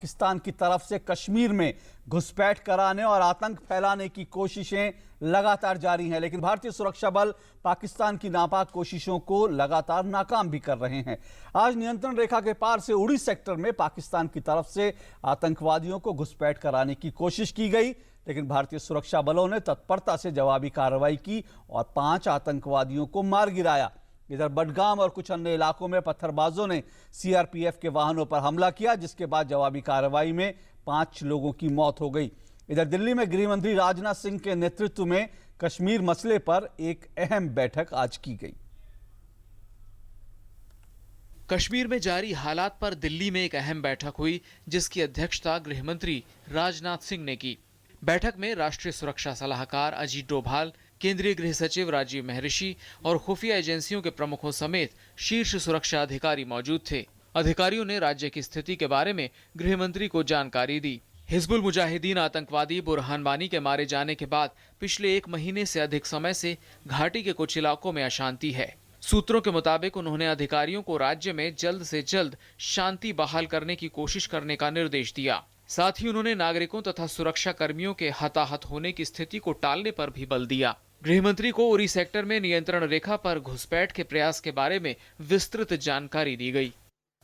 पाकिस्तान की तरफ से कश्मीर में घुसपैठ कराने और आतंक फैलाने की कोशिशें लगातार जारी हैं, लेकिन भारतीय सुरक्षा बल पाकिस्तान की नापाक कोशिशों को लगातार नाकाम भी कर रहे हैं। आज नियंत्रण रेखा के पार से उड़ी सेक्टर में पाकिस्तान की तरफ से आतंकवादियों को घुसपैठ कराने की कोशिश की गई, लेकिन भारतीय सुरक्षा बलों ने तत्परता से जवाबी कार्रवाई की और 5 आतंकवादियों को मार गिराया। इधर बडगाम और कुछ अन्य इलाकों में पत्थरबाजों ने सीआरपीएफ के वाहनों पर हमला किया, जिसके बाद जवाबी कार्रवाई में 5 लोगों की मौत हो गई। इधर दिल्ली में गृह मंत्री राजनाथ सिंह के नेतृत्व में कश्मीर मसले पर एक अहम बैठक आज की गई। कश्मीर में जारी हालात पर दिल्ली में एक अहम बैठक हुई, जिसकी अध्यक्षता गृह मंत्री राजनाथ सिंह ने की। बैठक में राष्ट्रीय सुरक्षा सलाहकार अजीत डोभाल, केंद्रीय गृह सचिव राजीव महर्षि और खुफिया एजेंसियों के प्रमुखों समेत शीर्ष सुरक्षा अधिकारी मौजूद थे। अधिकारियों ने राज्य की स्थिति के बारे में गृह मंत्री को जानकारी दी। हिजबुल मुजाहिदीन आतंकवादी बुरहान वानी के मारे जाने के बाद पिछले 1 महीने से अधिक समय से घाटी के कुछ इलाकों में अशांति है। सूत्रों के मुताबिक उन्होंने अधिकारियों को राज्य में जल्द से जल्द शांति बहाल करने की कोशिश करने का निर्देश दिया। साथ ही उन्होंने नागरिकों तथा सुरक्षा कर्मियों के हताहत होने की स्थिति को टालने पर भी बल दिया। गृह मंत्री को उरी सेक्टर में नियंत्रण रेखा पर घुसपैठ के प्रयास के बारे में विस्तृत जानकारी दी गई।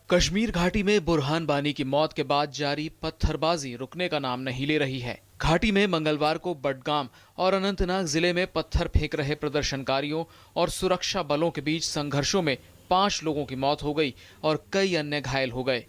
कश्मीर घाटी में बुरहान वानी की मौत के बाद जारी पत्थरबाजी रुकने का नाम नहीं ले रही है। घाटी में मंगलवार को बडगाम और अनंतनाग जिले में पत्थर फेंक रहे प्रदर्शनकारियों और सुरक्षा बलों के बीच संघर्षों में 5 लोगों की मौत हो गई और कई अन्य घायल हो गए।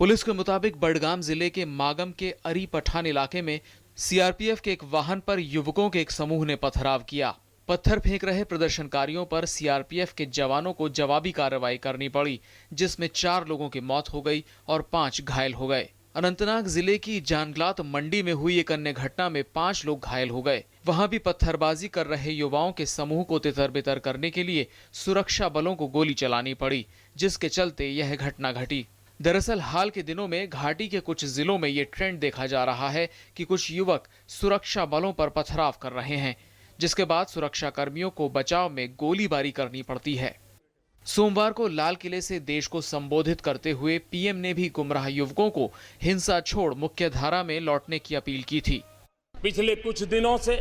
पुलिस के मुताबिक बडगाम जिले के मागम के अरी पठान इलाके में सीआरपीएफ के एक वाहन पर युवकों के एक समूह ने पथराव किया। पत्थर फेंक रहे प्रदर्शनकारियों पर सीआरपीएफ के जवानों को जवाबी कार्रवाई करनी पड़ी, जिसमें 4 लोगों की मौत हो गई और 5 घायल हो गए। अनंतनाग जिले की जानगलात मंडी में हुई एक अन्य घटना में 5 लोग घायल हो गए। वहां भी पत्थरबाजी कर रहे युवाओं के समूह को तितर-बितर करने के लिए सुरक्षा बलों को गोली चलानी पड़ी, जिसके चलते यह घटना घटी। दरअसल हाल के दिनों में घाटी के कुछ जिलों में ये ट्रेंड देखा जा रहा है कि कुछ युवक सुरक्षा बलों पर पथराव कर रहे हैं, जिसके बाद सुरक्षा कर्मियों को बचाव में गोलीबारी करनी पड़ती है। सोमवार को लाल किले से देश को संबोधित करते हुए पीएम ने भी गुमराह युवकों को हिंसा छोड़ मुख्य धारा में लौटने की अपील की थी। पिछले कुछ दिनों से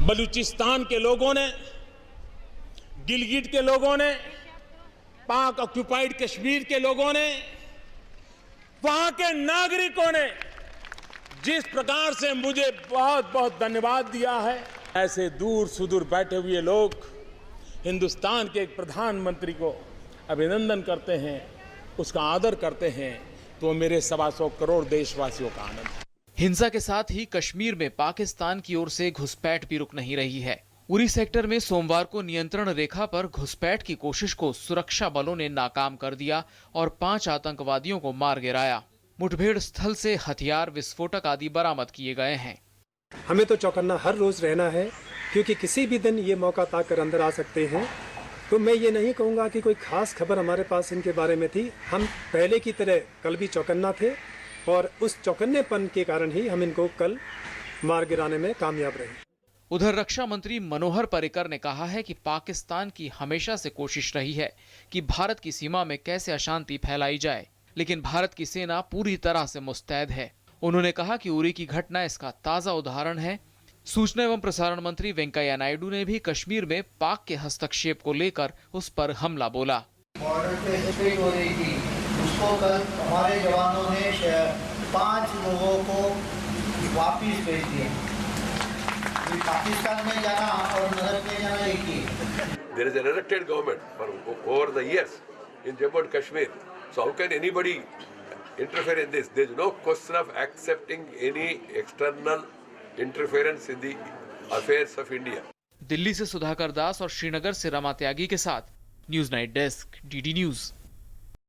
बलूचिस्तान के लोगों ने, गिलगिट के लोगों ने, पाक ऑक्युपाइड कश्मीर के लोगों ने, वहां के नागरिकों ने जिस प्रकार से मुझे बहुत बहुत धन्यवाद दिया है, ऐसे दूर सुदूर बैठे हुए लोग हिंदुस्तान के एक प्रधानमंत्री को अभिनंदन करते हैं, उसका आदर करते हैं, तो मेरे 125 करोड़ देशवासियों का आनंद है। हिंसा के साथ ही कश्मीर में पाकिस्तान की ओर से घुसपैठ भी रुक नहीं रही है। उरी सेक्टर में सोमवार को नियंत्रण रेखा पर घुसपैठ की कोशिश को सुरक्षा बलों ने नाकाम कर दिया और 5 आतंकवादियों को मार गिराया। मुठभेड़ स्थल से हथियार, विस्फोटक आदि बरामद किए गए हैं। हमें तो चौकन्ना हर रोज रहना है, क्योंकि किसी भी दिन ये मौका पाकर कर अंदर आ सकते हैं। तो मैं ये नहीं कहूँगा कि कोई खास खबर हमारे पास इनके बारे में थी। हम पहले की तरह कल भी चौकन्ना थे और उस चौकन्नेपन के कारण ही हम इनको कल मार गिराने में कामयाब रहे। उधर रक्षा मंत्री मनोहर पर्रिकर ने कहा है कि पाकिस्तान की हमेशा से कोशिश रही है कि भारत की सीमा में कैसे अशांति फैलाई जाए, लेकिन भारत की सेना पूरी तरह से मुस्तैद है। उन्होंने कहा कि उरी की घटना इसका ताजा उदाहरण है। सूचना एवं प्रसारण मंत्री वेंकैया नायडू ने भी कश्मीर में पाक के हस्तक्षेप को लेकर उस पर हमला बोला। बॉर्डर पे स्ट्राइक हो रही थी, उसको कल हमारे जवानों ने 5 लोगों को वापिस भेज दिया। पाकिस्तान में जाना और नरक में जाना एक ही है। There is an elected government for over the years in Jammu and Kashmir. So how can anybody interfere in this? There is no question of accepting any external interference in the affairs of India. Delhi से सुधाकर दास और श्रीनगर से रमा त्यागी के साथ news night desk, DD news.